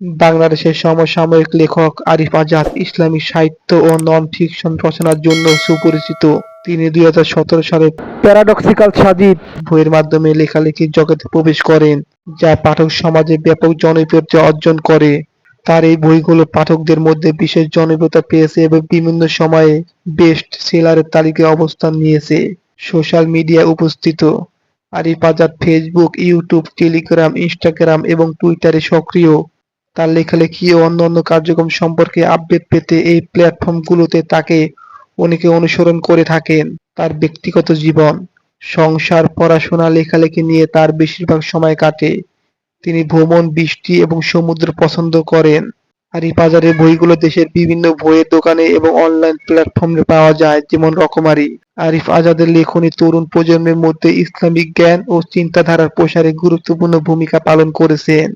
বাংলাদেশের সমসাময়িক লেখক আরিফ আজাদ ইসলামী সাহিত্য ও নন-ফিকশন রচনার জন্য সুপরিচিত। তিনি 2017 সালে প্যারাডক্সিক্যাল সাজিদ বইয়ের মাধ্যমে লেখালেখির জগতে প্রবেশ করেন, যা পাঠক সমাজে ব্যাপক জনপ্রিয়তা অর্জন করে। তার এই বইগুলো পাঠকদের মধ্যে বিশেষ জনপ্রিয়তা পেয়েছে এবং বিভিন্ন সময়ে বেস্ট সেলারের তালিকায় অবস্থান নিয়েছে। সোশ্যাল মিডিয়ায় উপস্থিত Arif Azad Facebook, YouTube, Telegram, Instagram এবং টুইটারে সক্রিয়। তার লেখালেখি ও অন্যান্য কার্যক্রম সম্পর্কে আপডেট পেতে এই প্ল্যাটফর্মগুলোতে তাকে অনেকে অনুসরণ করে থাকেন। তার ব্যক্তিগত জীবন, সংসার, পড়াশোনা, লেখালেখি নিয়ে তার বেশিরভাগ সময় কাটে। তিনি ভ্রমণ, বৃষ্টি এবং সমুদ্র পছন্দ করেন। আরিফ আজাদের বইগুলো দেশের বিভিন্ন বইয়ের দোকানে এবং অনলাইন প্ল্যাটফর্মে পাওয়া যায়, যেমন রকমারি। আরিফ আজাদের লেখনী তরুণ প্রজন্মের মধ্যে ইসলামিক জ্ঞান ও চিন্তাধারার প্রসারে গুরুত্বপূর্ণ ভূমিকা পালন করেছেন।